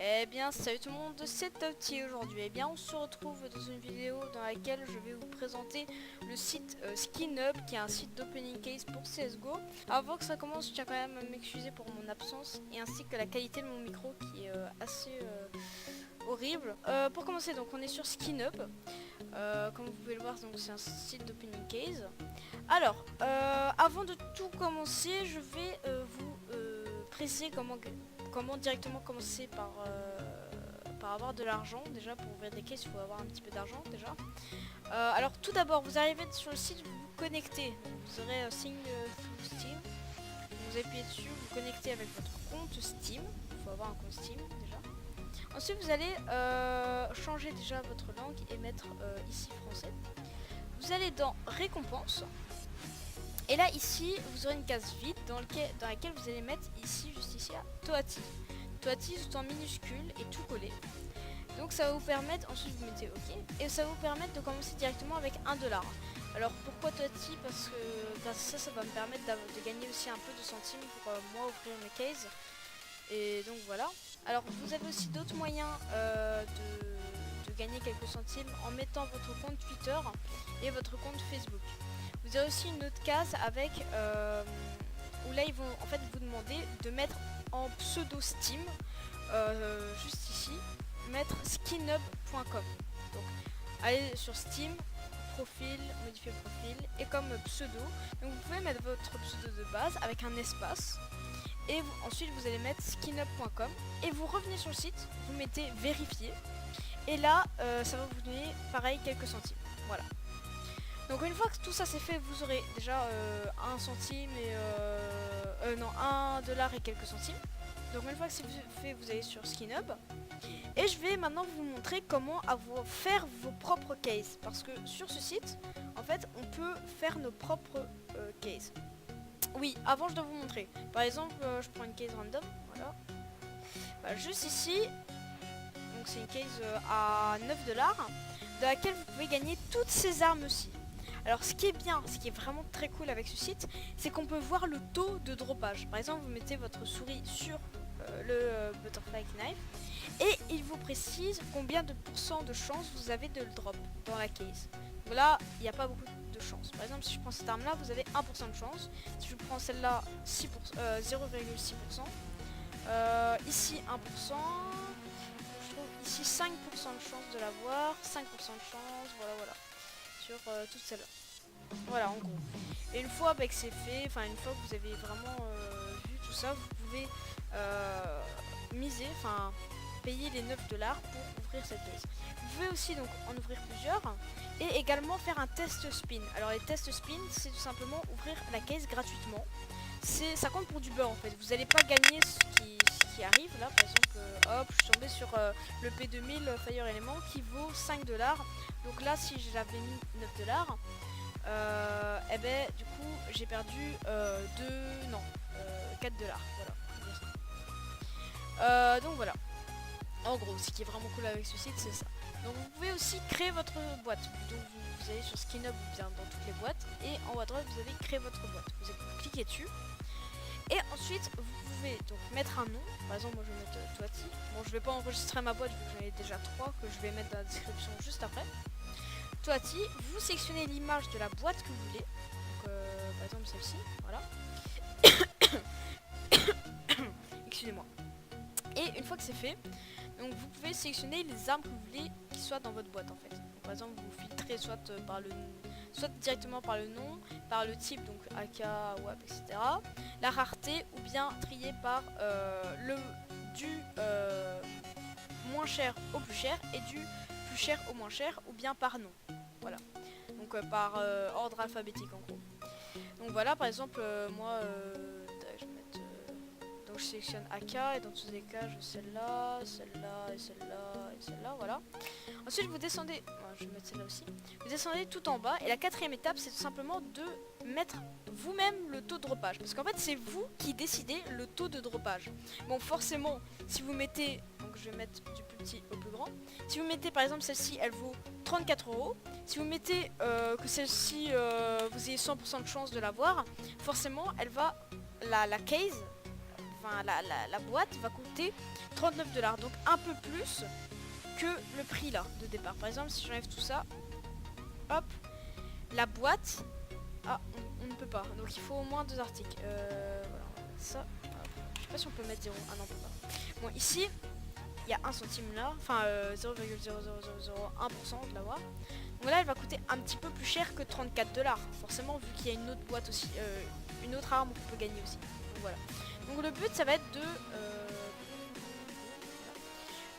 Eh bien salut tout le monde, c'est Toti aujourd'hui. Eh bien on se retrouve dans une vidéo dans laquelle je vais vous présenter le site SkinHub, qui est un site d'opening case pour CSGO. Avant que ça commence, je tiens quand même à m'excuser pour mon absence et ainsi que la qualité de mon micro qui est assez horrible. Pour commencer, donc on est sur SkinHub. Comme vous pouvez le voir, donc c'est un site d'opening case. Alors, avant de tout commencer, je vais vous préciser comment directement commencer par avoir de l'argent. Déjà, pour ouvrir des caisses, il faut avoir un petit peu d'argent déjà. Alors, tout d'abord, vous arrivez sur le site, vous vous connectez. Vous aurez un signe through Steam. Vous appuyez dessus, vous connectez avec votre compte Steam. Il faut avoir un compte Steam déjà. Ensuite, vous allez changer déjà votre langue et mettre ici français. Vous allez dans récompenses. Et là ici vous aurez une case vide dans laquelle vous allez mettre ici, juste ici, à Toati. Toati tout en minuscule et tout collé. Donc ça va vous permettre, ensuite vous mettez OK, et ça va vous permettre de commencer directement avec 1 $. Alors pourquoi Toati? Parce que grâce à ça, ça va me permettre de gagner aussi un peu de centimes pour moi ouvrir mes cases. Et donc voilà. Alors vous avez aussi d'autres moyens de gagner quelques centimes en mettant votre compte Twitter et votre compte Facebook. Vous avez aussi une autre case avec où là ils vont en fait vous demander de mettre en pseudo Steam, juste ici, mettre skinhub.com. Donc allez sur Steam, profil, modifier profil, et comme pseudo, donc vous pouvez mettre votre pseudo de base avec un espace, et ensuite vous allez mettre skinhub.com, et vous revenez sur le site, vous mettez vérifier, et là ça va vous donner pareil quelques centimes. Voilà. Donc une fois que tout ça c'est fait, vous aurez déjà 1 centime et non, 1 $ et quelques centimes. Donc une fois que c'est fait, vous allez sur SkinHub. Et je vais maintenant vous montrer comment faire vos propres cases. Parce que sur ce site, en fait, on peut faire nos propres cases. Oui, avant je dois vous montrer. Par exemple, je prends une case random, voilà. Bah, juste ici, donc c'est une case à 9 $, dans laquelle vous pouvez gagner toutes ces armes aussi. Alors ce qui est bien, ce qui est vraiment très cool avec ce site, c'est qu'on peut voir le taux de droppage. Par exemple, vous mettez votre souris sur le Butterfly Knife et il vous précise combien de pourcents de chance vous avez de le drop dans la case. Donc là, il n'y a pas beaucoup de chance. Par exemple, si je prends cette arme là, vous avez 1% de chance. Si je prends celle-là, 0,6%. Ici 1%. Je trouve ici 5% de chance de l'avoir, 5% de chance, voilà. Sur toutes celles-là. Voilà en gros. Et une fois que c'est fait, enfin une fois que vous avez vraiment vu tout ça, vous pouvez miser, enfin payer les 9 $ pour ouvrir cette case. Vous pouvez aussi donc en ouvrir plusieurs et également faire un test spin. Alors les tests spin, c'est tout simplement ouvrir la case gratuitement. Ça compte pour du beurre en fait. Vous n'allez pas gagner ce qui arrive là. Par exemple, hop, je suis tombée sur le P2000 Fire Element qui vaut 5 $. Donc là, si j'avais mis 9 $, et ben du coup j'ai perdu 4 $. Voilà. Donc voilà. En gros, ce qui est vraiment cool avec ce site, c'est ça. Donc vous pouvez aussi créer votre boîte. Donc vous allez sur SkinHub ou bien dans toutes les boîtes et en haut à droite vous avez créer votre boîte. Vous cliquez dessus. Et ensuite, vous pouvez donc mettre un nom. Par exemple, moi je vais mettre Toati. Bon, je vais pas enregistrer ma boîte vu que j'en ai déjà 3 que je vais mettre dans la description juste après. Toati, vous sélectionnez l'image de la boîte que vous voulez. Donc, par exemple celle-ci, voilà. Excusez-moi. Et une fois que c'est fait, donc vous pouvez sélectionner les armes que vous voulez qui soient dans votre boîte en fait. Donc, par exemple, vous filtrez soit directement par le nom, par le type, donc AK, WAP, etc. La rareté, ou bien trier par du moins cher au plus cher et du plus cher au moins cher, ou bien par nom. Voilà. Donc par ordre alphabétique en gros. Donc voilà, par exemple, moi, je vais mettre, donc je sélectionne AK et dans tous les cas, je celle-là, celle-là et celle-là et celle-là, voilà. Ensuite, vous descendez, je vais mettre celle-là aussi. Vous descendez tout en bas et la 4e étape, c'est tout simplement de mettre vous-même le taux de droppage. Parce qu'en fait, c'est vous qui décidez le taux de droppage. Bon, forcément, si vous mettez, donc je vais mettre du plus petit au plus grand. Si vous mettez par exemple celle-ci, elle vaut 34 €. Si vous mettez que celle-ci, vous ayez 100% de chance de l'avoir, forcément, elle va, la case enfin la boîte va coûter 39 $, donc un peu plus que le prix là de départ. Par exemple, si j'enlève tout ça, hop, la boîte, ah, on ne peut pas, donc il faut au moins 2 articles. Voilà, ça, hop. Je sais pas si on peut mettre 0, ah non, on peut pas. Bon, ici, il y a 1 centime là, enfin 0,00001% de la voix. Donc là, elle va coûter un petit peu plus cher que 34 $, forcément, vu qu'il y a une autre boîte aussi, une autre arme qu'on peut gagner aussi. Donc voilà. Donc le but, ça va être de...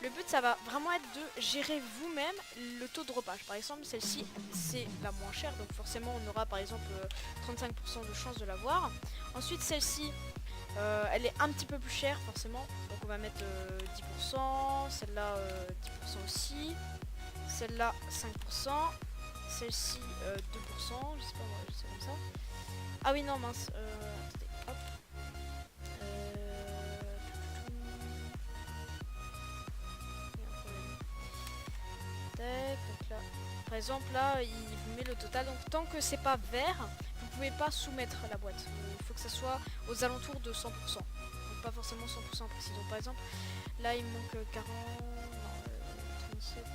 le but, ça va vraiment être de gérer vous-même le taux de dropage. Par exemple, celle-ci, c'est la moins chère, donc forcément, on aura par exemple 35% de chance de l'avoir. Ensuite, celle-ci, elle est un petit peu plus chère, forcément. Donc on va mettre 10%, celle-là 10% aussi, celle-là 5%, celle-ci 2%, je sais pas moi, c'est comme ça. Ah oui, non, mince, attendez, hop. Donc là, par exemple là il vous met le total, donc tant que c'est pas vert vous pouvez pas soumettre la boîte, il faut que ça soit aux alentours de 100%, donc pas forcément 100% précis. Donc par exemple là il manque 40, non, 37, donc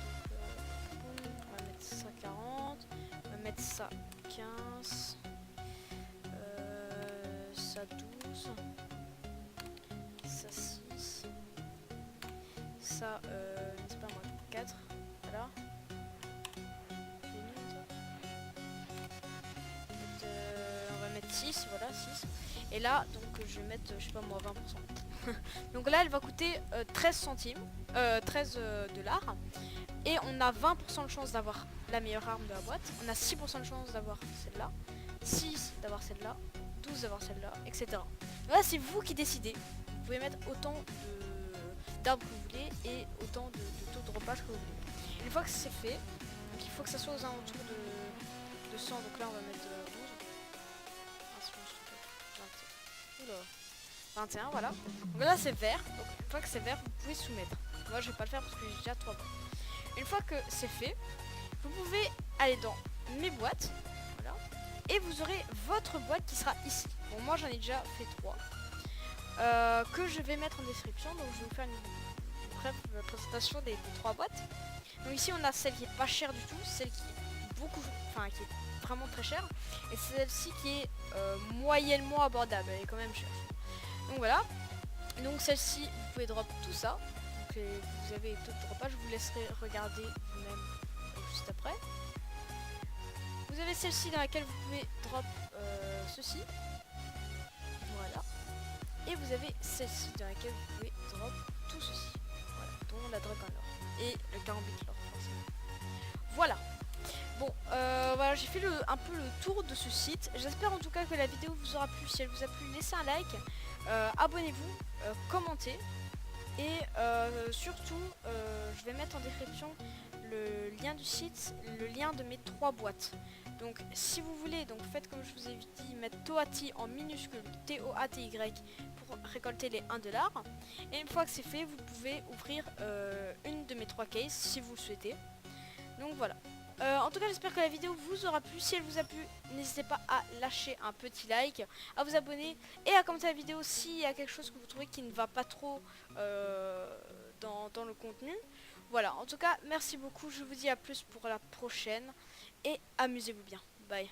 on va mettre ça 40, on va mettre ça 15, ça 12, ça 6, ça c'est pas moi 4, voilà. On va mettre 6, voilà 6. Et là donc je vais mettre je sais pas moi 20%. Donc là elle va coûter 13 centimes, 13 $. Et on a 20% de chance d'avoir la meilleure arme de la boîte. On a 6% de chance d'avoir celle-là, 6 d'avoir celle-là, 12 d'avoir celle-là, etc. Voilà, c'est vous qui décidez. Vous pouvez mettre autant d'armes que vous voulez et autant de taux de dropage que vous voulez. Une fois que c'est fait, donc il faut que ça soit aux alentours de 100. Donc là on va mettre 12. Ah, si je me trompe. 21, voilà. Donc là c'est vert. Donc une fois que c'est vert, vous pouvez soumettre. Moi je vais pas le faire parce que j'ai déjà 3 boîtes. Une fois que c'est fait, vous pouvez aller dans mes boîtes. Voilà. Et vous aurez votre boîte qui sera ici. Bon, moi j'en ai déjà fait 3. Que je vais mettre en description. Donc je vais vous faire une brève présentation des 3 boîtes. Donc ici on a celle qui est pas chère du tout, celle qui est beaucoup, enfin qui est vraiment très chère, et celle-ci qui est moyennement abordable, elle est quand même chère. Donc voilà. Donc celle-ci vous pouvez drop tout ça. Donc vous avez tout le dropage, je vous laisserai regarder vous-même juste après. Vous avez celle-ci dans laquelle vous pouvez drop ceci. Voilà. Et vous avez celle-ci dans laquelle vous pouvez drop tout ceci. Voilà, dont la dragon or et le carambit lore forcément. Voilà. Bon, voilà, j'ai fait un peu le tour de ce site. J'espère en tout cas que la vidéo vous aura plu. Si elle vous a plu, laissez un like, abonnez-vous, commentez. Et surtout, je vais mettre en description le lien du site, le lien de mes 3 boîtes. Donc si vous voulez, donc faites comme je vous ai dit, mettre Toaty en minuscule, T-O-A-T-Y, pour récolter les 1 $. Et une fois que c'est fait, vous pouvez ouvrir une de mes 3 cases si vous le souhaitez. Donc voilà. En tout cas, j'espère que la vidéo vous aura plu. Si elle vous a plu, n'hésitez pas à lâcher un petit like, à vous abonner et à commenter la vidéo s'il y a quelque chose que vous trouvez qui ne va pas trop dans le contenu. Voilà, en tout cas, merci beaucoup. Je vous dis à plus pour la prochaine et amusez-vous bien. Bye.